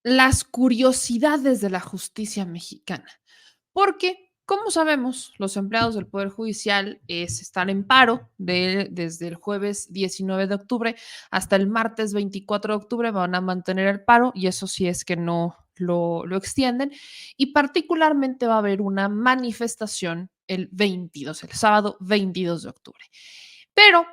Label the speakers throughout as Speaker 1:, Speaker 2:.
Speaker 1: las curiosidades de la justicia mexicana. Porque, como sabemos, los empleados del Poder Judicial están en paro desde el jueves 19 de octubre hasta el martes 24 de octubre. Van a mantener el paro y eso sí es que no lo extienden. Y particularmente va a haber una manifestación el 22, el sábado 22 de octubre. Pero,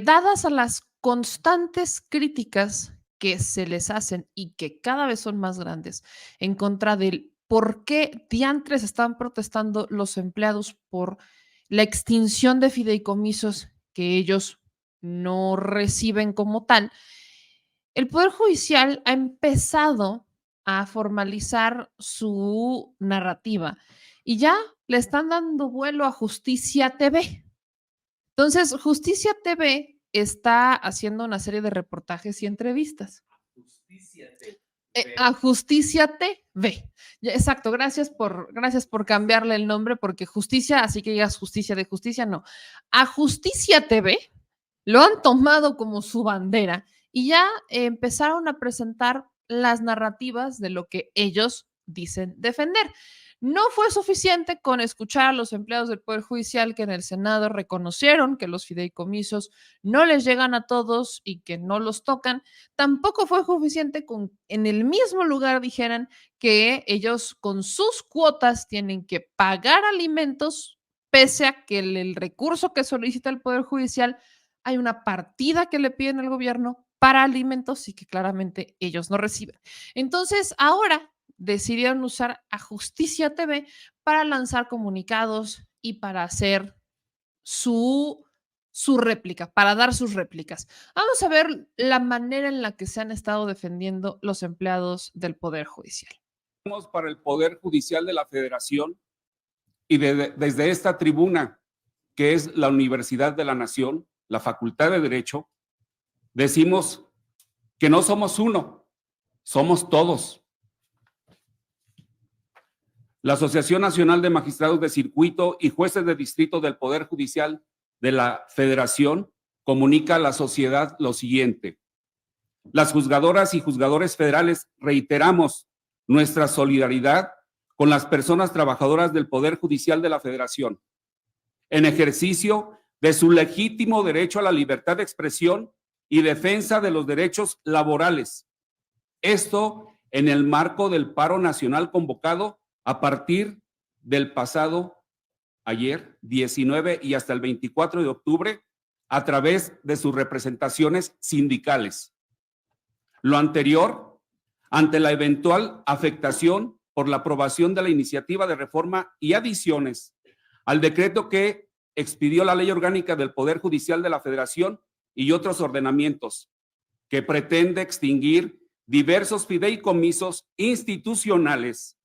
Speaker 1: dadas a las constantes críticas que se les hacen y que cada vez son más grandes en contra del por qué diantres están protestando los empleados por la extinción de fideicomisos que ellos no reciben como tal, el Poder Judicial ha empezado a formalizar su narrativa y ya le están dando vuelo a Justicia TV. Entonces, Justicia TV está haciendo una serie de reportajes y entrevistas.
Speaker 2: Justicia TV.
Speaker 1: A Justicia TV. Ya, exacto, gracias por cambiarle el nombre, porque justicia, así que digas justicia de justicia, no. A Justicia TV lo han tomado como su bandera y ya empezaron a presentar las narrativas de lo que ellos dicen defender. No fue suficiente con escuchar a los empleados del Poder Judicial que en el Senado reconocieron que los fideicomisos no les llegan a todos y que no los tocan. Tampoco fue suficiente con en el mismo lugar dijeran que ellos con sus cuotas tienen que pagar alimentos pese a que el recurso que solicita el Poder Judicial hay una partida que le piden al gobierno para alimentos y que claramente ellos no reciben. Entonces, ahora decidieron usar a Justicia TV para lanzar comunicados y para hacer su, su réplica, para dar sus réplicas. Vamos a ver la manera en la que se han estado defendiendo los empleados del Poder Judicial.
Speaker 3: Para el Poder Judicial de la Federación y desde esta tribuna, que es la Universidad de la Nación, la Facultad de Derecho, decimos que no somos uno, somos todos. La Asociación Nacional de Magistrados de Circuito y Jueces de Distrito del Poder Judicial de la Federación comunica a la sociedad lo siguiente. Las juzgadoras y juzgadores federales reiteramos nuestra solidaridad con las personas trabajadoras del Poder Judicial de la Federación, en ejercicio de su legítimo derecho a la libertad de expresión y defensa de los derechos laborales. Esto en el marco del paro nacional convocado a partir del pasado ayer, 19 y hasta el 24 de octubre, a través de sus representaciones sindicales. Lo anterior, ante la eventual afectación por la aprobación de la iniciativa de reforma y adiciones al decreto que expidió la Ley Orgánica del Poder Judicial de la Federación y otros ordenamientos, que pretende extinguir diversos fideicomisos institucionales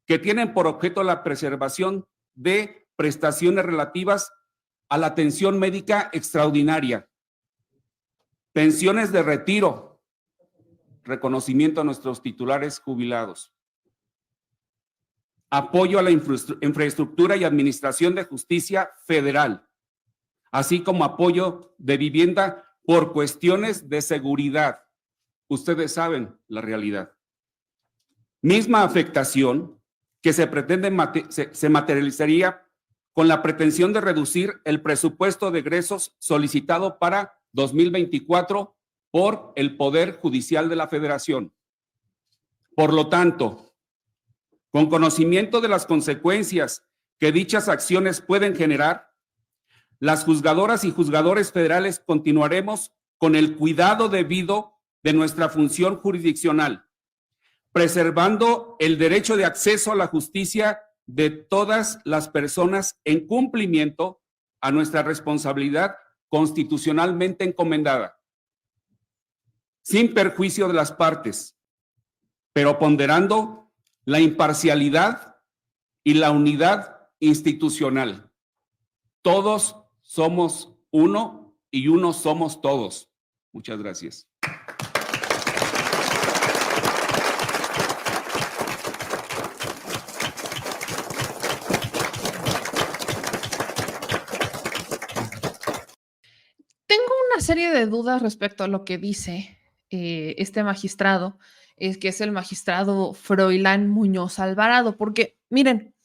Speaker 3: que tienen por objeto la preservación de prestaciones relativas a la atención médica extraordinaria, pensiones de retiro, reconocimiento a nuestros titulares jubilados, apoyo a la infraestructura y administración de justicia federal, así como apoyo de vivienda por cuestiones de seguridad. Ustedes saben la realidad. Misma afectación que se materializaría con la pretensión de reducir el presupuesto de egresos solicitado para 2024 por el Poder Judicial de la Federación. Por lo tanto, con conocimiento de las consecuencias que dichas acciones pueden generar, las juzgadoras y juzgadores federales continuaremos con el cuidado debido de nuestra función jurisdiccional, preservando el derecho de acceso a la justicia de todas las personas en cumplimiento a nuestra responsabilidad constitucionalmente encomendada, sin perjuicio de las partes, pero ponderando la imparcialidad y la unidad institucional. Todos somos uno y uno somos todos. Muchas gracias.
Speaker 1: Tengo una serie de dudas respecto a lo que dice este magistrado que es el magistrado Froilán Muñoz Alvarado, porque miren,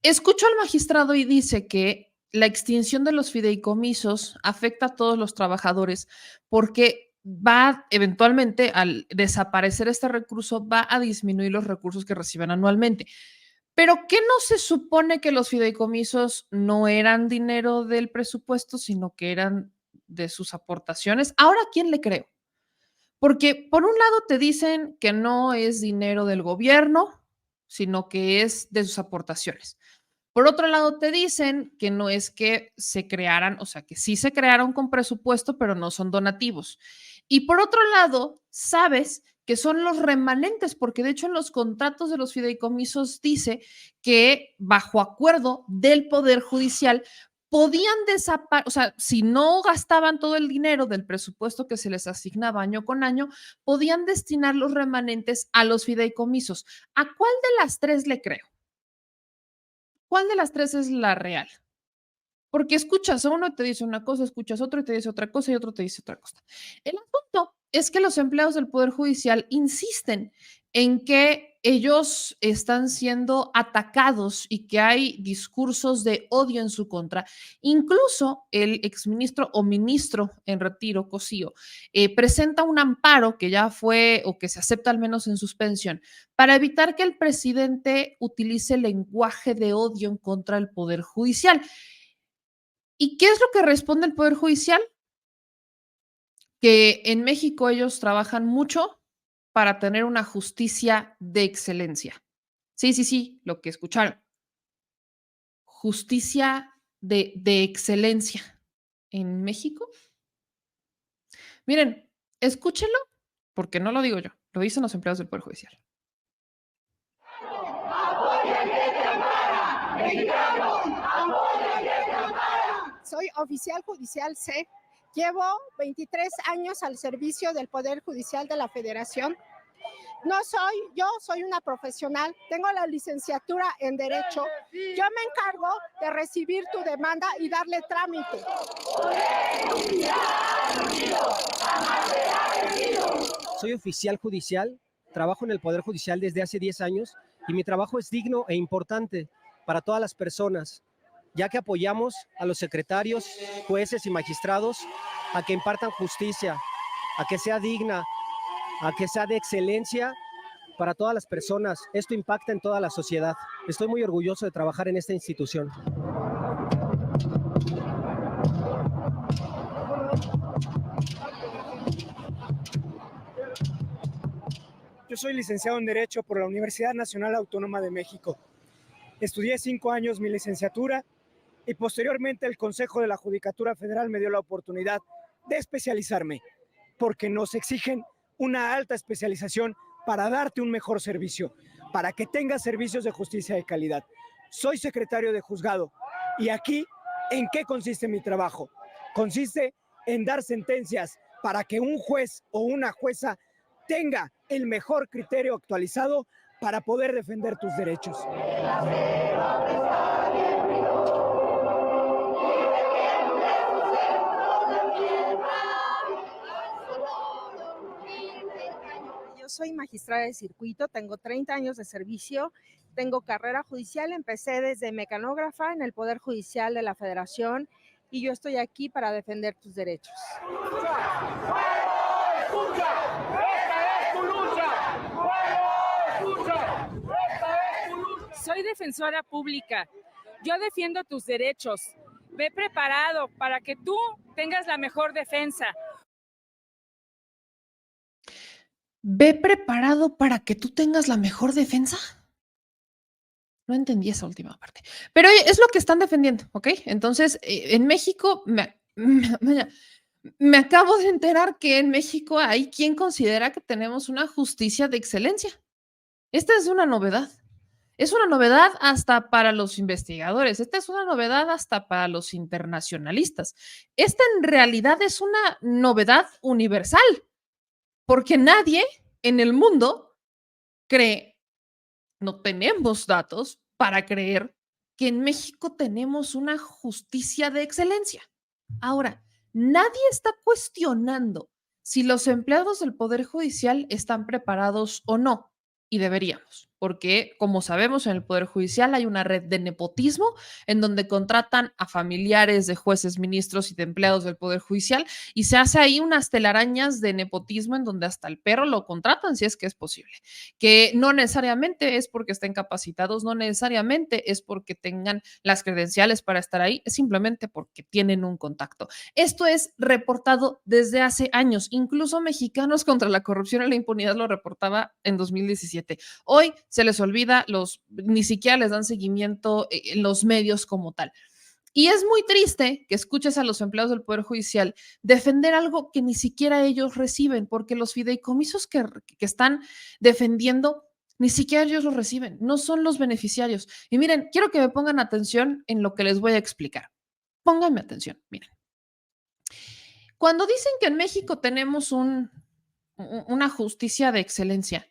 Speaker 1: escucho al magistrado y dice que la extinción de los fideicomisos afecta a todos los trabajadores porque va eventualmente al desaparecer este recurso, va a disminuir los recursos que reciben anualmente. Pero ¿qué no se supone que los fideicomisos no eran dinero del presupuesto, sino que eran de sus aportaciones? Ahora, ¿a quién le creo? Porque por un lado te dicen que no es dinero del gobierno, sino que es de sus aportaciones. Por otro lado, te dicen que no es que se crearan, o sea, que sí se crearon con presupuesto, pero no son donativos. Y por otro lado, sabes que son los remanentes, porque de hecho en los contratos de los fideicomisos dice que bajo acuerdo del Poder Judicial podían desaparecer, o sea, si no gastaban todo el dinero del presupuesto que se les asignaba año con año, podían destinar los remanentes a los fideicomisos. ¿A cuál de las tres le creo? ¿Cuál de las tres es la real? Porque escuchas a uno y te dice una cosa, escuchas otro y te dice otra cosa y otro te dice otra cosa. El asunto es que los empleados del Poder Judicial insisten en que ellos están siendo atacados y que hay discursos de odio en su contra. Incluso el exministro o ministro en retiro, Cosío, presenta un amparo que ya fue o que se acepta al menos en suspensión para evitar que el presidente utilice lenguaje de odio en contra del Poder Judicial. ¿Y qué es lo que responde el Poder Judicial? Que en México ellos trabajan mucho para tener una justicia de excelencia. Sí, sí, sí, lo que escucharon. Justicia de excelencia en México. Miren, escúchenlo, porque no lo digo yo, lo dicen los empleados del Poder Judicial.
Speaker 2: Soy oficial judicial C. Llevo 23 años al servicio del Poder Judicial de la Federación. Yo soy una profesional, tengo la licenciatura en Derecho. Yo me encargo de recibir tu demanda y darle trámite.
Speaker 4: Soy oficial judicial, trabajo en el Poder Judicial desde hace 10 años y mi trabajo es digno e importante para todas las personas, ya que apoyamos a los secretarios, jueces y magistrados a que impartan justicia, a que sea digna, a que sea de excelencia para todas las personas. Esto impacta en toda la sociedad. Estoy muy orgulloso de trabajar en esta institución.
Speaker 5: Yo soy licenciado en Derecho por la Universidad Nacional Autónoma de México. Estudié 5 años mi licenciatura y posteriormente el Consejo de la Judicatura Federal me dio la oportunidad de especializarme, porque nos exigen una alta especialización para darte un mejor servicio, para que tengas servicios de justicia de calidad. Soy secretario de juzgado y aquí, ¿en qué consiste mi trabajo? Consiste en dar sentencias para que un juez o una jueza tenga el mejor criterio actualizado para poder defender tus derechos.
Speaker 6: Yo soy magistrada de circuito, tengo 30 años de servicio, tengo carrera judicial, empecé desde mecanógrafa en el Poder Judicial de la Federación y yo estoy aquí para defender tus derechos.
Speaker 7: Soy defensora pública. Yo defiendo tus derechos. Ve preparado para que tú tengas la mejor defensa.
Speaker 1: ¿Ve preparado para que tú tengas la mejor defensa? No entendí esa última parte. Pero es lo que están defendiendo, ¿ok? Entonces, en México, me acabo de enterar que en México hay quien considera que tenemos una justicia de excelencia. Esta es una novedad. Es una novedad hasta para los investigadores. Esta es una novedad hasta para los internacionalistas. Esta en realidad es una novedad universal, porque nadie en el mundo cree, no tenemos datos para creer que en México tenemos una justicia de excelencia. Ahora, nadie está cuestionando si los empleados del Poder Judicial están preparados o no. Y deberíamos, porque como sabemos en el Poder Judicial hay una red de nepotismo en donde contratan a familiares de jueces, ministros y de empleados del Poder Judicial y se hace ahí unas telarañas de nepotismo en donde hasta el perro lo contratan si es que es posible, que no necesariamente es porque estén capacitados, no necesariamente es porque tengan las credenciales para estar ahí, es simplemente porque tienen un contacto. Esto es reportado desde hace años, incluso Mexicanos contra la Corrupción y la Impunidad lo reportaba en 2017. Hoy se les olvida, ni siquiera les dan seguimiento en los medios como tal. Y es muy triste que escuches a los empleados del Poder Judicial defender algo que ni siquiera ellos reciben, porque los fideicomisos que están defendiendo, ni siquiera ellos los reciben, no son los beneficiarios. Y miren, quiero que me pongan atención en lo que les voy a explicar. Pónganme atención, miren. Cuando dicen que en México tenemos una justicia de excelencia,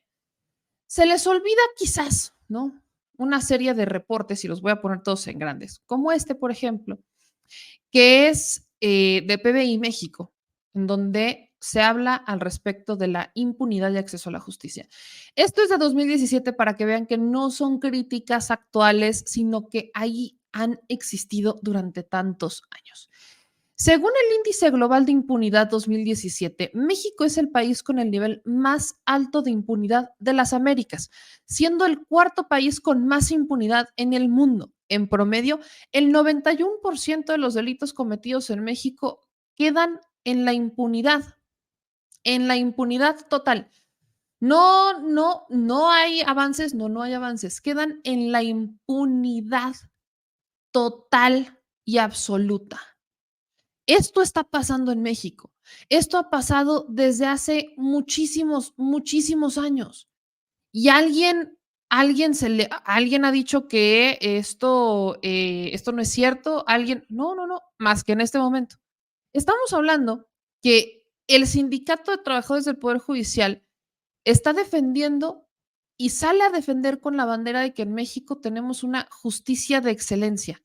Speaker 1: se les olvida quizás, ¿no? Una serie de reportes, y los voy a poner todos en grandes, como este, por ejemplo, que es de PBI México, en donde se habla al respecto de la impunidad y acceso a la justicia. Esto es de 2017 para que vean que no son críticas actuales, sino que ahí han existido durante tantos años. Según el Índice Global de Impunidad 2017, México es el país con el nivel más alto de impunidad de las Américas, siendo el cuarto país con más impunidad en el mundo. En promedio, el 91% de los delitos cometidos en México quedan en la impunidad total. No hay avances, no hay avances, quedan en la impunidad total y absoluta. Esto está pasando en México. Esto ha pasado desde hace muchísimos, muchísimos años. Y alguien ha dicho que esto no es cierto. No, más que en este momento. Estamos hablando que el Sindicato de Trabajadores del Poder Judicial está defendiendo y sale a defender con la bandera de que en México tenemos una justicia de excelencia.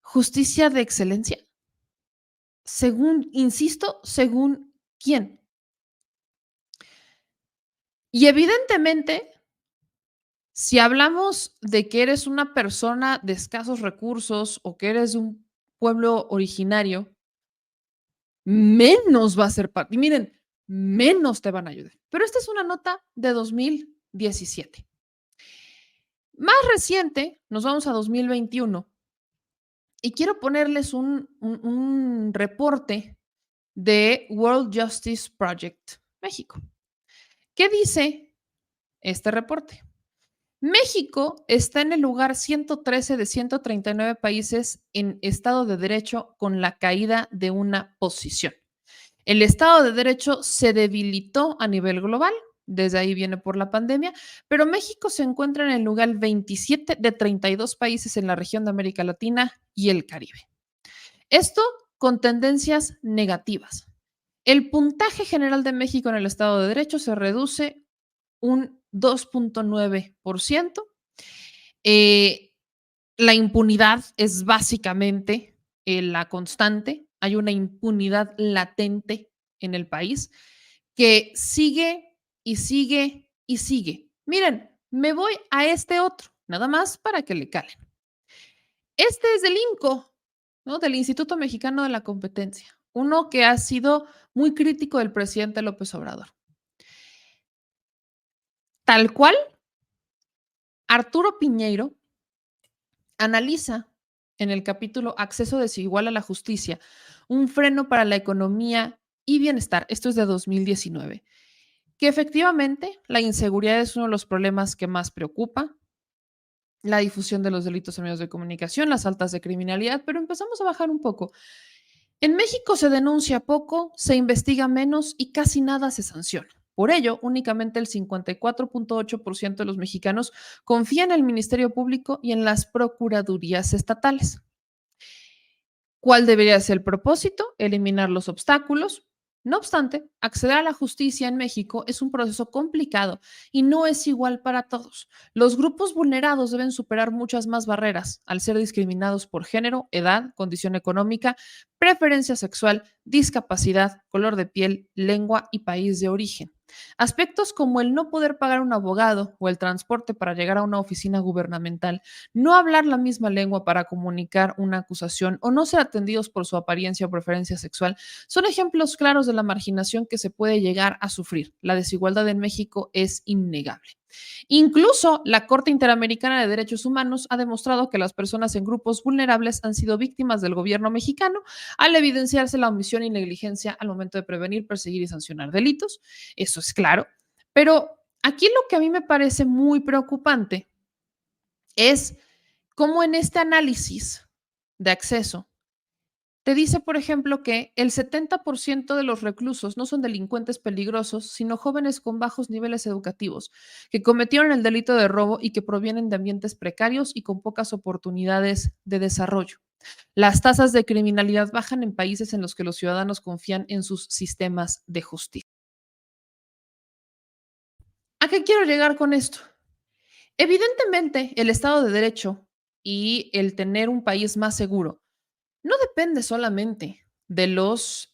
Speaker 1: ¿Justicia de excelencia? Según, insisto, según quién. Y evidentemente, si hablamos de que eres una persona de escasos recursos o que eres de un pueblo originario, menos va a ser parte. Y miren, menos te van a ayudar. Pero esta es una nota de 2017. Más reciente, nos vamos a 2021 y quiero ponerles un reporte de World Justice Project México. ¿Qué dice este reporte? México está en el lugar 113 de 139 países en Estado de Derecho con la caída de una posición. El Estado de Derecho se debilitó a nivel global, desde ahí viene por la pandemia, pero México se encuentra en el lugar 27 de 32 países en la región de América Latina y el Caribe. Esto con tendencias negativas. El puntaje general de México en el Estado de Derecho se reduce un 2.9%. La impunidad es básicamente la constante. Hay una impunidad latente en el país que sigue y sigue y sigue. Miren, me voy a este otro, nada más para que le calen. Este es del IMCO, ¿no? Del Instituto Mexicano de la Competencia, uno que ha sido muy crítico del presidente López Obrador. Tal cual, Arturo Piñeiro analiza en el capítulo Acceso desigual a la justicia, un freno para la economía y bienestar, esto es de 2019, que efectivamente la inseguridad es uno de los problemas que más preocupa, la difusión de los delitos en medios de comunicación, las altas de criminalidad, pero empezamos a bajar un poco. En México se denuncia poco, se investiga menos y casi nada se sanciona. Por ello, únicamente el 54.8% de los mexicanos confía en el Ministerio Público y en las procuradurías estatales. ¿Cuál debería ser el propósito? Eliminar los obstáculos, No obstante, acceder a la justicia en México es un proceso complicado y no es igual para todos. Los grupos vulnerados deben superar muchas más barreras al ser discriminados por género, edad, condición económica, preferencia sexual, discapacidad, color de piel, lengua y país de origen. Aspectos como el no poder pagar un abogado o el transporte para llegar a una oficina gubernamental, no hablar la misma lengua para comunicar una acusación o no ser atendidos por su apariencia o preferencia sexual son ejemplos claros de la marginación que se puede llegar a sufrir. La desigualdad en México es innegable. Incluso la Corte Interamericana de Derechos Humanos ha demostrado que las personas en grupos vulnerables han sido víctimas del gobierno mexicano al evidenciarse la omisión y negligencia al momento de prevenir, perseguir y sancionar delitos. Eso es claro. Pero aquí lo que a mí me parece muy preocupante es cómo en este análisis de acceso te dice, por ejemplo, que el 70% de los reclusos no son delincuentes peligrosos, sino jóvenes con bajos niveles educativos, que cometieron el delito de robo y que provienen de ambientes precarios y con pocas oportunidades de desarrollo. Las tasas de criminalidad bajan en países en los que los ciudadanos confían en sus sistemas de justicia. ¿A qué quiero llegar con esto? Evidentemente, el Estado de Derecho y el tener un país más seguro no depende solamente de los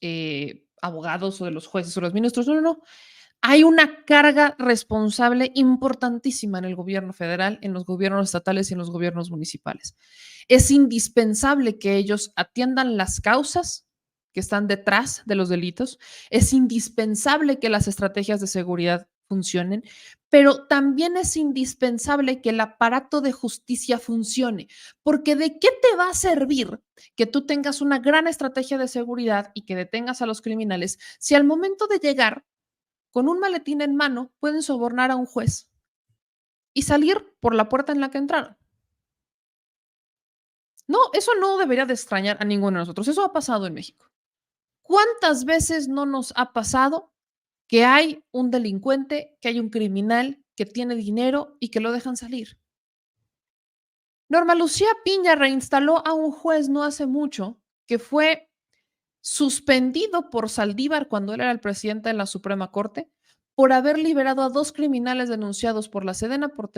Speaker 1: abogados o de los jueces o los ministros, no, no, no. Hay una carga responsable importantísima en el gobierno federal, en los gobiernos estatales y en los gobiernos municipales. Es indispensable que ellos atiendan las causas que están detrás de los delitos. Es indispensable que las estrategias de seguridad funcionen, pero también es indispensable que el aparato de justicia funcione, porque ¿de qué te va a servir que tú tengas una gran estrategia de seguridad y que detengas a los criminales si al momento de llegar con un maletín en mano pueden sobornar a un juez y salir por la puerta en la que entraron? No, eso no debería de extrañar a ninguno de nosotros. Eso ha pasado en México. ¿Cuántas veces no nos ha pasado que hay un delincuente, que hay un criminal que tiene dinero y que lo dejan salir? Norma Lucía Piña reinstaló a un juez no hace mucho que fue suspendido por Saldívar cuando él era el presidente de la Suprema Corte por haber liberado a 2 criminales denunciados por la Sedena por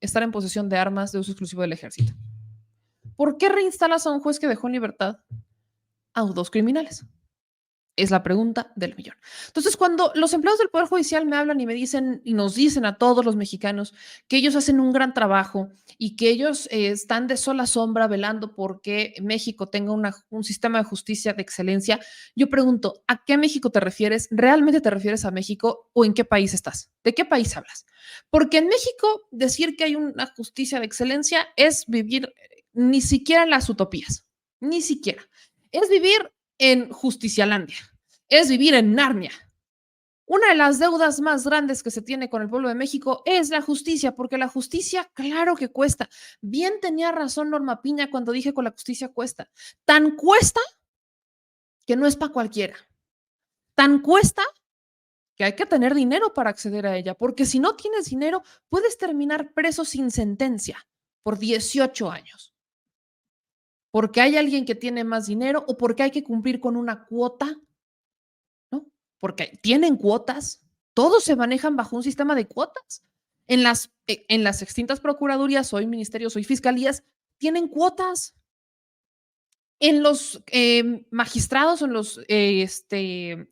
Speaker 1: estar en posesión de armas de uso exclusivo del ejército. ¿Por qué reinstalas a un juez que dejó en libertad a 2 criminales? Es la pregunta del millón. Entonces, cuando los empleados del Poder Judicial me hablan y me dicen y nos dicen a todos los mexicanos que ellos hacen un gran trabajo y que ellos están de sola sombra velando porque México tenga un sistema de justicia de excelencia, yo pregunto, ¿a qué México te refieres? ¿Realmente te refieres a México o en qué país estás? ¿De qué país hablas? Porque en México decir que hay una justicia de excelencia es vivir ni siquiera en las utopías, ni siquiera. Es vivir en Justicialandia, es vivir en Narnia. Una de las deudas más grandes que se tiene con el pueblo de México es la justicia, porque la justicia, claro que cuesta. Bien tenía razón Norma Piña cuando dije que la justicia cuesta. Tan cuesta que no es para cualquiera. Tan cuesta que hay que tener dinero para acceder a ella, porque si no tienes dinero, puedes terminar preso sin sentencia por 18 años. Porque hay alguien que tiene más dinero o porque hay que cumplir con una cuota, ¿no? Porque tienen cuotas, todos se manejan bajo un sistema de cuotas. En las extintas procuradurías, hoy ministerios, hoy fiscalías, tienen cuotas. En los magistrados, en los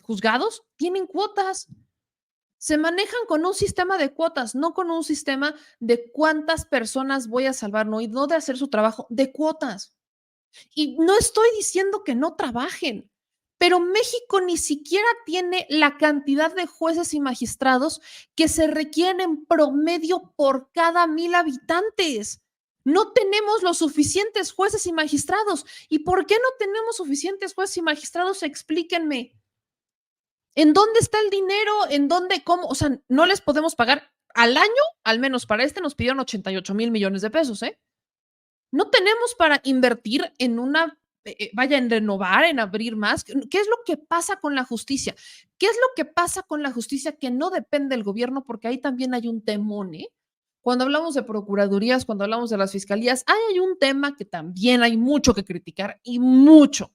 Speaker 1: juzgados, tienen cuotas. Se manejan con un sistema de cuotas, no con un sistema de cuántas personas voy a salvar, no, y no de hacer su trabajo, de cuotas. Y no estoy diciendo que no trabajen, pero México ni siquiera tiene la cantidad de jueces y magistrados que se requieren en promedio por cada 1,000 habitantes. No tenemos los suficientes jueces y magistrados. ¿Y por qué no tenemos suficientes jueces y magistrados? Explíquenme. ¿En dónde está el dinero? ¿En dónde? ¿Cómo? O sea, no les podemos pagar al año, al menos para nos pidieron 88,000 millones de pesos, ¿eh? No tenemos para invertir en en renovar, en abrir más. ¿Qué es lo que pasa con la justicia? ¿Qué es lo que pasa con la justicia que no depende del gobierno? Porque ahí también hay un temón, ¿eh? Cuando hablamos de procuradurías, cuando hablamos de las fiscalías, hay un tema que también hay mucho que criticar y mucho,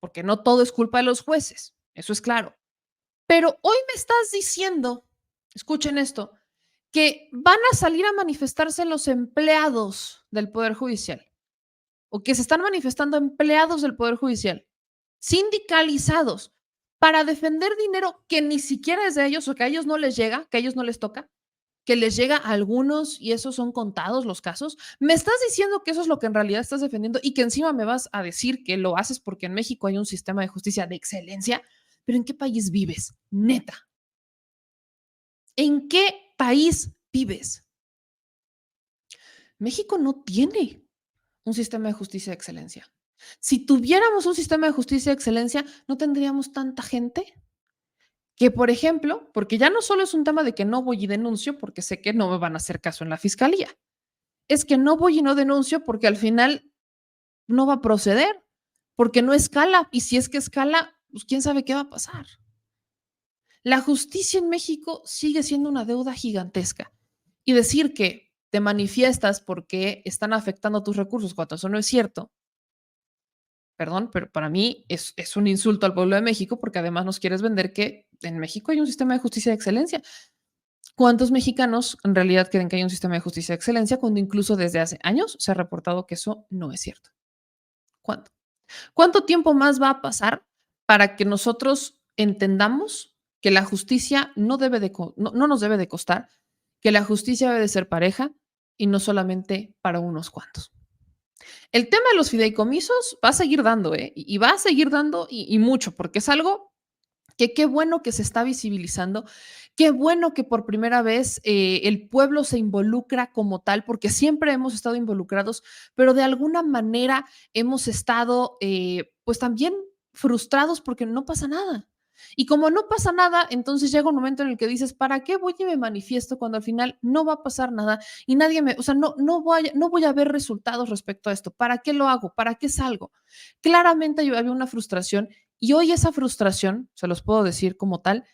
Speaker 1: porque no todo es culpa de los jueces. eso es claro. Pero hoy me estás diciendo, escuchen esto, que van a salir a manifestarse los empleados del Poder Judicial, o que se están manifestando empleados del Poder Judicial, sindicalizados, para defender dinero que ni siquiera es de ellos o que a ellos no les llega, que a ellos no les toca, que les llega a algunos y esos son contados los casos. Me estás diciendo que eso es lo que en realidad estás defendiendo y que encima me vas a decir que lo haces porque en México hay un sistema de justicia de excelencia. ¿Pero en qué país vives? Neta. ¿En qué país vives? México no tiene un sistema de justicia de excelencia. Si tuviéramos un sistema de justicia de excelencia, no tendríamos tanta gente que, por ejemplo, porque ya no solo es un tema de que no voy y denuncio porque sé que no me van a hacer caso en la fiscalía, es que no voy y no denuncio porque al final no va a proceder, porque no escala, y si es que escala, pues quién sabe qué va a pasar. La justicia en México sigue siendo una deuda gigantesca, y decir que te manifiestas porque están afectando tus recursos cuando eso no es cierto, perdón, pero para mí es un insulto al pueblo de México porque además nos quieres vender que en México hay un sistema de justicia de excelencia. ¿Cuántos mexicanos en realidad creen que hay un sistema de justicia de excelencia cuando incluso desde hace años se ha reportado que eso no es cierto? ¿Cuánto? ¿Cuánto tiempo más va a pasar para que nosotros entendamos que la justicia no nos debe de costar, que la justicia debe de ser pareja y no solamente para unos cuantos? El tema de los fideicomisos va a seguir dando, y va a seguir dando y mucho, porque es algo que qué bueno que se está visibilizando, qué bueno que por primera vez el pueblo se involucra como tal, porque siempre hemos estado involucrados, pero de alguna manera hemos estado pues también frustrados porque no pasa nada. Y como no pasa nada, entonces llega un momento en el que dices, ¿para qué voy y me manifiesto cuando al final no va a pasar nada y nadie o sea, no voy a ver resultados respecto a esto? ¿Para qué lo hago? ¿Para qué salgo? Claramente había una frustración y hoy esa frustración, se los puedo decir como tal,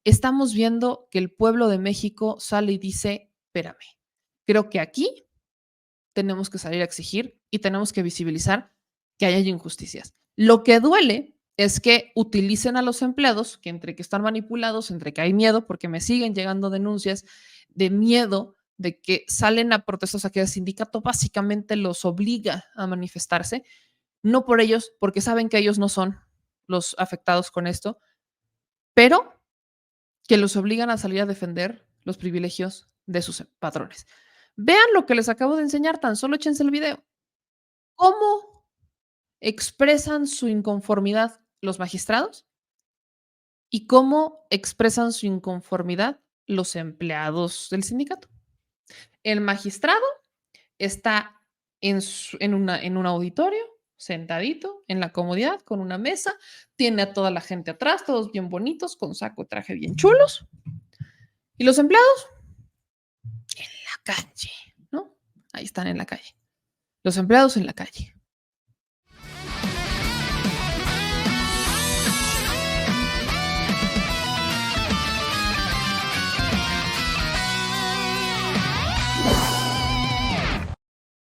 Speaker 1: estamos viendo que el pueblo de México sale y dice, espérame, creo que aquí tenemos que salir a exigir y tenemos que visibilizar que hay injusticias. Lo que duele es que utilicen a los empleados, que entre que están manipulados, entre que hay miedo, porque me siguen llegando denuncias de miedo de que salen a protestas, o sea, que el sindicato básicamente los obliga a manifestarse, no por ellos, porque saben que ellos no son los afectados con esto, pero que los obligan a salir a defender los privilegios de sus patrones. Vean lo que les acabo de enseñar, tan solo échense el video. ¿Cómo expresan su inconformidad los magistrados y cómo expresan su inconformidad los empleados del sindicato? El magistrado está en un auditorio, sentadito, en la comodidad, con una mesa, tiene a toda la gente atrás, todos bien bonitos, con saco y traje bien chulos. ¿Y los empleados? En la calle, ¿no? Ahí están en la calle. Los empleados en la calle.